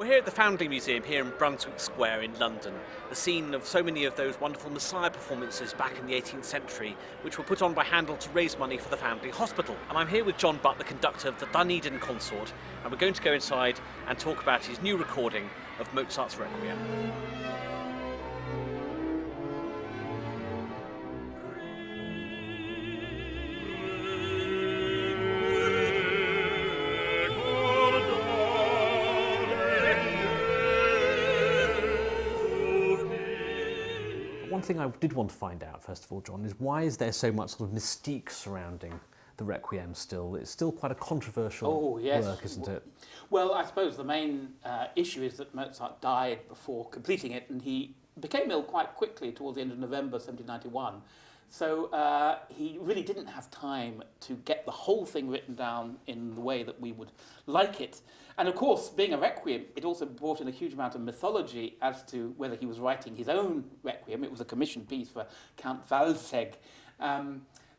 We're here at the Foundling Museum here in Brunswick Square in London, the scene of so many of those wonderful Messiah performances back in the 18th century, which were put on by Handel to raise money for the Foundling Hospital. And I'm here with John Butt, the conductor of the Dunedin Consort, and we're going to go inside and talk about his new recording of Mozart's Requiem. One thing I did want to find out, first of all, John, is why is there so much sort of mystique surrounding the Requiem still? It's still quite a controversial work, isn't it? Well, I suppose the main issue is that Mozart died before completing it, and he became ill quite quickly towards the end of November 1791. So he really didn't have time to get the whole thing written down in the way that we would like it. And of course, being a Requiem, it also brought in a huge amount of mythology as to whether he was writing his own Requiem. It was a commissioned piece for Count Walsegg.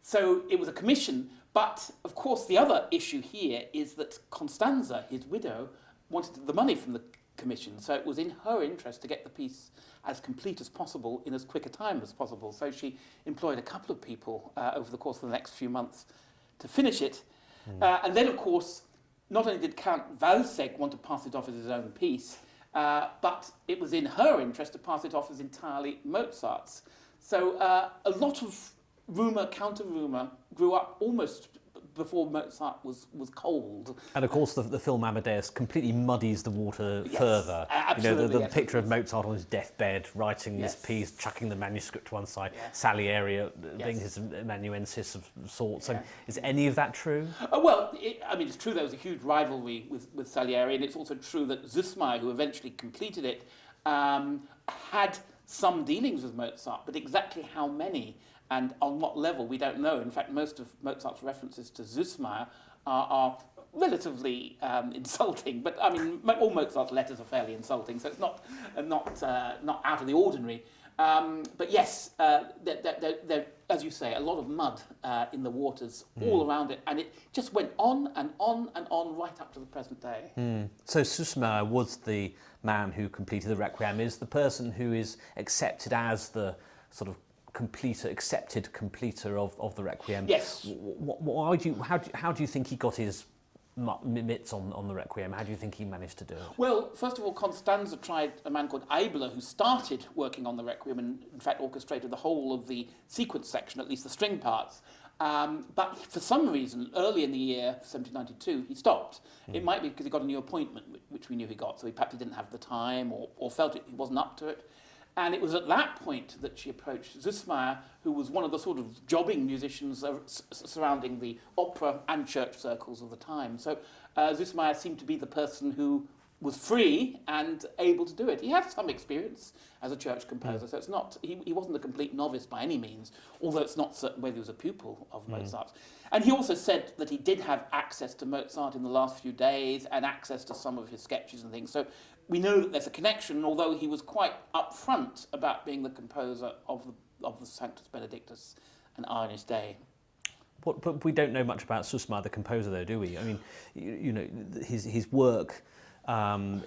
So it was a commission, but of course the other issue here is that Constanza, his widow, wanted the money from the commission, so it was in her interest to get the piece as complete as possible in as quick a time as possible. So she employed a couple of people over the course of the next few months to finish it. And then, of course, not only did Count Walsegg want to pass it off as his own piece, but it was in her interest to pass it off as entirely Mozart's. So a lot of rumour, counter-rumour, grew up almost before Mozart was cold. And of course the film Amadeus completely muddies the water further. Absolutely, the picture of Mozart on his deathbed writing this piece, chucking the manuscript to one side, Salieri being his amanuensis of sorts. So is any of that true? Well, it's true there was a huge rivalry with Salieri, and it's also true that Süssmayr, who eventually completed it, had some dealings with Mozart, but exactly how many and on what level, we don't know. In fact, most of Mozart's references to Süssmayr are relatively insulting. But I mean, all Mozart's letters are fairly insulting, so it's not out of the ordinary. But yes, there, as you say, a lot of mud in the waters all around it, and it just went on and on and on right up to the present day. So Süssmayr was the man who completed the Requiem, is the person who is accepted as the sort of accepted completer of the Requiem. Yes. How do you think he got his mitts on the Requiem? How do you think he managed to do it? Well, first of all, Constanza tried a man called Eibler, who started working on the Requiem and, in fact, orchestrated the whole of the sequence section, at least the string parts. But for some reason, early in the year 1792, he stopped. It might be because he got a new appointment, which we knew he got, so he perhaps didn't have the time or felt he wasn't up to it. And it was at that point that she approached Süssmayr, who was one of the sort of jobbing musicians surrounding the opera and church circles of the time. So Süssmayr seemed to be the person who was free and able to do it. He had some experience as a church composer, so it's not he wasn't a complete novice by any means, although it's not certain whether he was a pupil of Mozart. And he also said that he did have access to Mozart in the last few days and access to some of his sketches and things. So we know that there's a connection, although he was quite upfront about being the composer of the Sanctus Benedictus and Agnus Dei. But we don't know much about Süssmayr, the composer, though, do we? I mean, his work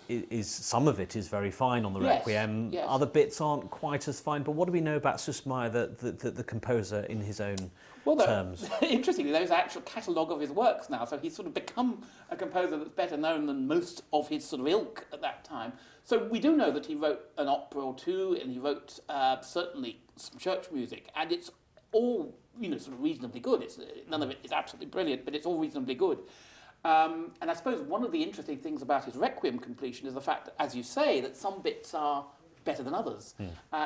is some of it is very fine on the Requiem. Yes. Other bits aren't quite as fine. But what do we know about Süssmayr, the composer, in his own terms? Interestingly, there's an actual catalogue of his works now. So he's sort of become a composer that's better known than most of his sort of ilk at that time. So we do know that he wrote an opera or two, and he wrote certainly some church music, and it's all sort of reasonably good. None of it is absolutely brilliant, but it's all reasonably good. And I suppose one of the interesting things about his Requiem completion is the fact that, as you say, that some bits are better than others.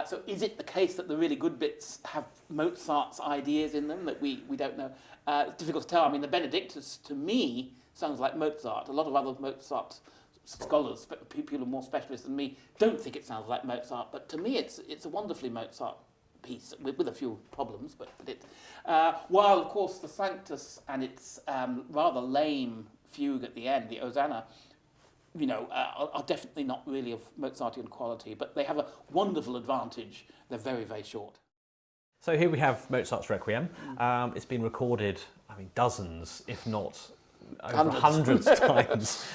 So is it the case that the really good bits have Mozart's ideas in them that we don't know? It's difficult to tell. I mean, the Benedictus, to me, sounds like Mozart. A lot of other Mozart scholars, people who are more specialists than me, don't think it sounds like Mozart. But to me, it's a wonderfully Mozart piece with a few problems, but it. While of course the Sanctus and its rather lame fugue at the end, the Hosanna, are definitely not really of Mozartian quality, but they have a wonderful advantage. They're very, very short. So here we have Mozart's Requiem. It's been recorded, dozens, if not over hundreds of times.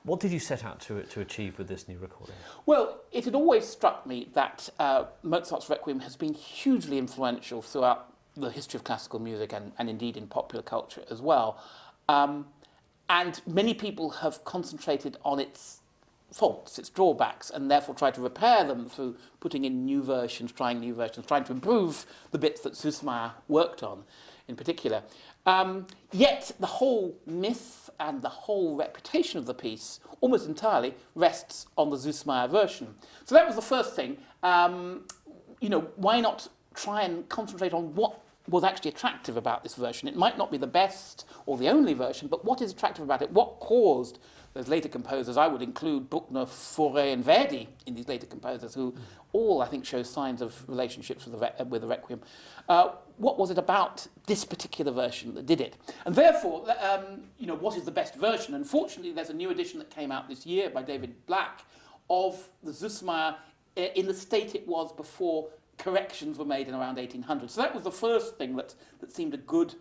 What did you set out to achieve with this new recording? Well, it had always struck me that Mozart's Requiem has been hugely influential throughout the history of classical music and indeed in popular culture as well. And many people have concentrated on its faults, its drawbacks, and therefore tried to repair them through putting in new versions, trying to improve the bits that Süssmayr worked on in particular. Yet the whole myth and the whole reputation of the piece almost entirely rests on the Süssmayr version. So that was the first thing. Why not try and concentrate on what was actually attractive about this version? It might not be the best or the only version, but what is attractive about it? What caused those later composers, I would include Bruckner, Fauré and Verdi in these later composers, who all, I think, show signs of relationships with the Requiem. What was it about this particular version that did it? And therefore, what is the best version? Unfortunately, there's a new edition that came out this year by David Black of the Süssmayr in the state it was before corrections were made in around 1800. So that was the first thing that seemed a good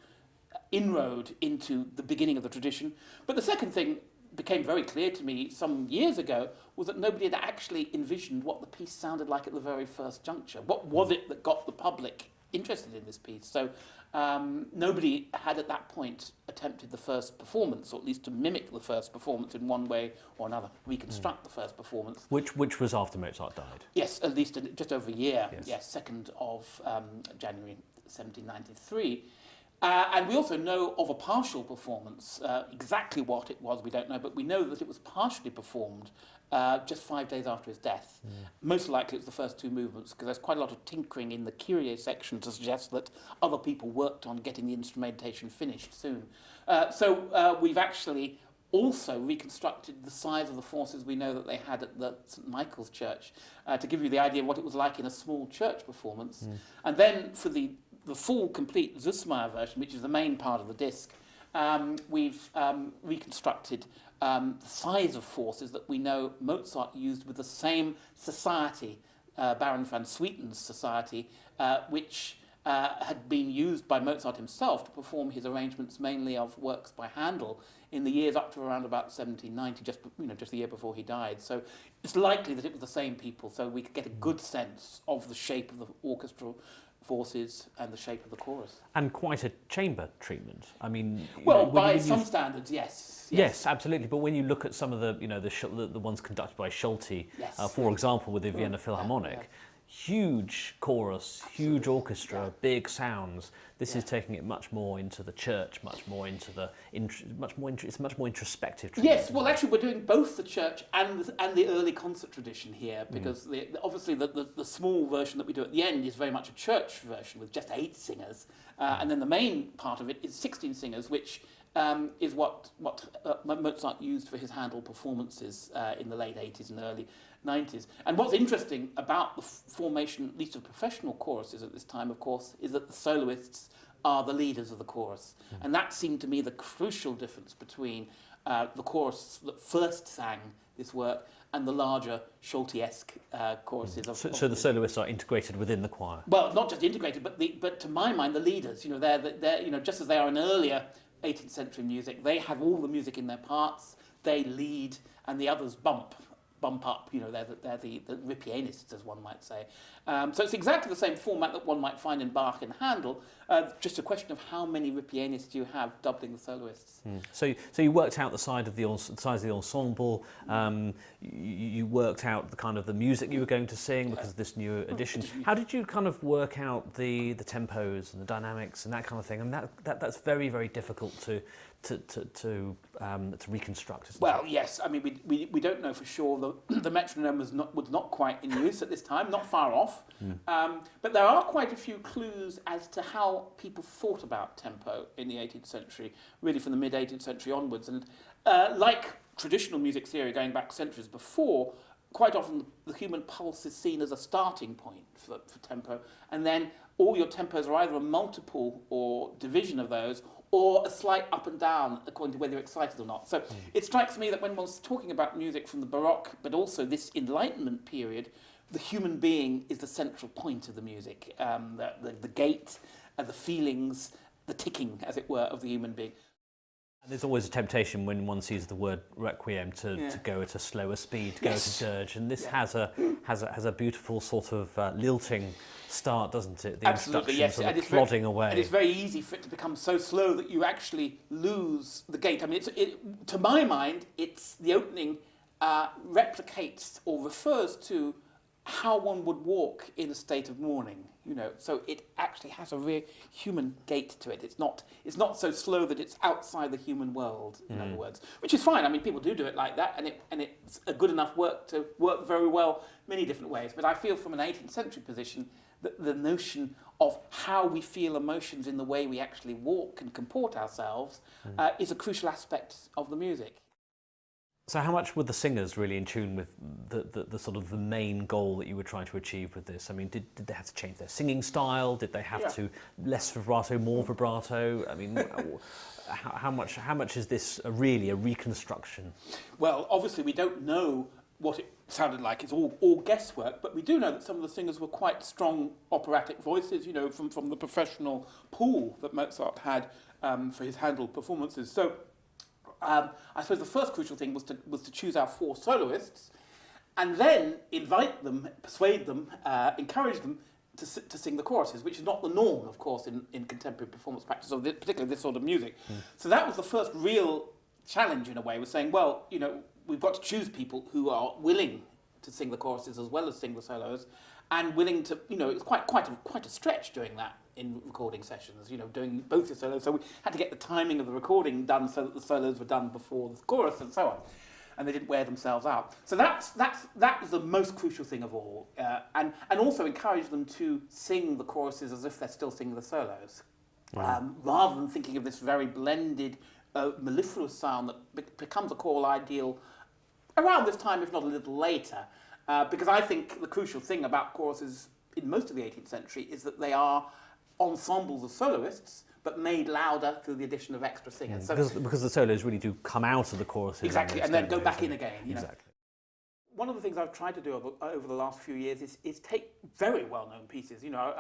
inroad into the beginning of the tradition. But the second thing became very clear to me some years ago was that nobody had actually envisioned what the piece sounded like at the very first juncture. What was it that got the public interested in this piece? So nobody had at that point attempted the first performance, or at least to mimic the first performance in one way or another, reconstruct the first performance. Which was after Mozart died? Yes, at least just over a year. Yes, 2nd of January 1793. And we also know of a partial performance. Exactly what it was, we don't know, but we know that it was partially performed just 5 days after his death. Most likely it's the first two movements, because there's quite a lot of tinkering in the Kyrie section to suggest that other people worked on getting the instrumentation finished soon. So we've actually also reconstructed the size of the forces we know that they had at the St. Michael's Church, to give you the idea of what it was like in a small church performance. And then for the full, complete Süssmayr version, which is the main part of the disc, we've reconstructed the size of forces that we know Mozart used with the same society, Baron van Swieten's society, which had been used by Mozart himself to perform his arrangements mainly of works by Handel in the years up to around about 1790, just the year before he died. So it's likely that it was the same people, so we could get a good sense of the shape of the orchestral forces and the shape of the chorus. And quite a chamber treatment. I mean, well, by some standards, yes. Yes, absolutely. But when you look at some of the ones conducted by Schulte, for example, with the Vienna Philharmonic, huge chorus, huge orchestra, big sounds. This is taking it much more into the church, much more into the it's much more introspective tradition. Yes, well, actually, we're doing both the church and the early concert tradition here, because obviously the small version that we do at the end is very much a church version with just 8 singers, and then the main part of it is 16 singers, which is what Mozart used for his Handel performances in the late 80s and early 90s. And what's interesting about the formation, at least of professional choruses at this time, of course, is that the soloists are the leaders of the chorus. And that seemed to me the crucial difference between the chorus that first sang this work and the larger Schulte-esque choruses. So the soloists are integrated within the choir? Well, not just integrated, but to my mind, the leaders. They're just as they are in earlier 18th century music, they have all the music in their parts, they lead, and the others bump up, they're the ripianists, as one might say. So it's exactly the same format that one might find in Bach and Handel, just a question of how many ripianists you have doubling the soloists. So you worked out the size of the ensemble, you worked out the kind of the music you were going to sing because of this new edition. How did you kind of work out the tempos and the dynamics and that kind of thing? And that's very, very difficult to reconstruct, isn't it? Well, yes. I mean, we don't know for sure. The metronome was not quite in use at this time, not far off. But there are quite a few clues as to how people thought about tempo in the 18th century, really from the mid-18th century onwards. And like traditional music theory going back centuries before, quite often the human pulse is seen as a starting point for tempo. And then all your tempos are either a multiple or division of those, or a slight up and down according to whether you're excited or not. So it strikes me that when one's talking about music from the Baroque, but also this Enlightenment period, the human being is the central point of the music, the gait, the feelings, the ticking, as it were, of the human being. And there's always a temptation when one sees the word Requiem to go at a slower speed, to go at a dirge, and this has a beautiful sort of lilting start, doesn't it? The Absolutely, yes. sort of plodding away. And it's very easy for it to become so slow that you actually lose the gait. I mean, to my mind, it's the opening replicates or refers to how one would walk in a state of mourning, you know. So it actually has a real human gait to it. It's not so slow that it's outside the human world, in other words, which is fine. I mean, people do it like that, and it's a good enough work to work very well many different ways. But I feel from an 18th century position that the notion of how we feel emotions in the way we actually walk and comport ourselves is a crucial aspect of the music. So how much were the singers really in tune with the sort of the main goal that you were trying to achieve with this? I mean, did they have to change their singing style? Did they have to less vibrato, more vibrato? I mean, how much is this really a reconstruction? Well, obviously we don't know what it sounded like. It's all guesswork, but we do know that some of the singers were quite strong operatic voices, you know, from the professional pool that Mozart had for his Handel performances. So I suppose the first crucial thing was to choose our 4 soloists, and then invite them, persuade them, encourage them to sing the choruses, which is not the norm, of course, in contemporary performance practice, or particularly this sort of music. So that was the first real challenge, in a way, was saying, well, you know, we've got to choose people who are willing to sing the choruses as well as sing the solos, and willing to, you know, it's quite a stretch doing that in recording sessions, you know, doing both the solos. So we had to get the timing of the recording done so that the solos were done before the chorus and so on, and they didn't wear themselves out. So that was the most crucial thing of all, and also encourage them to sing the choruses as if they're still singing the solos, rather than thinking of this very blended, mellifluous sound that becomes a choral ideal around this time, if not a little later. Because I think the crucial thing about choruses in most of the 18th century is that they are ensembles of soloists, but made louder through the addition of extra singers. Because the solos really do come out of the choruses. Exactly, and then go back in again. You exactly. know? One of the things I've tried to do over the last few years is take very well-known pieces. You know,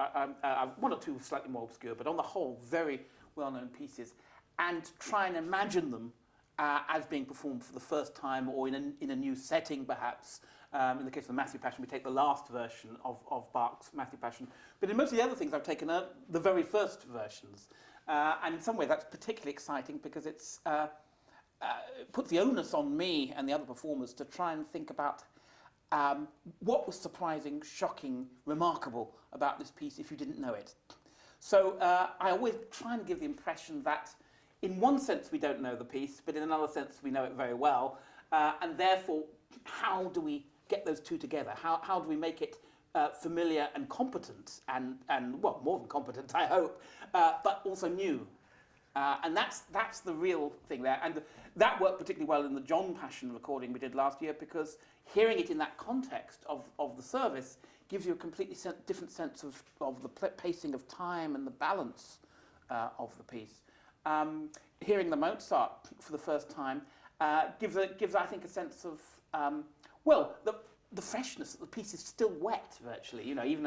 I've one or two slightly more obscure, but on the whole, very well-known pieces, and try and imagine them as being performed for the first time or in a new setting, perhaps. In the case of the Matthew Passion, we take the last version of Bach's Matthew Passion. But in most of the other things, I've taken the very first versions. And in some way, that's particularly exciting because it puts the onus on me and the other performers to try and think about what was surprising, shocking, remarkable about this piece if you didn't know it. So I always try and give the impression that in one sense we don't know the piece, but in another sense we know it very well. And therefore, how do we get those two together? How do we make it familiar and competent, and well, more than competent, I hope, but also new? And that's the real thing there. And that worked particularly well in the John Passion recording we did last year, because hearing it in that context of the service gives you a completely different sense of the pacing of time and the balance of the piece. Hearing the Mozart for the first time gives I think a sense of the freshness that the piece is still wet virtually. You know, even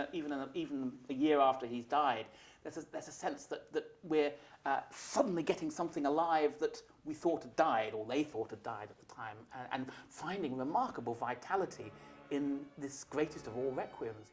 a year after he's died, there's a sense that we're suddenly getting something alive that we thought had died, or they thought had died at the time, and finding remarkable vitality in this greatest of all requiems.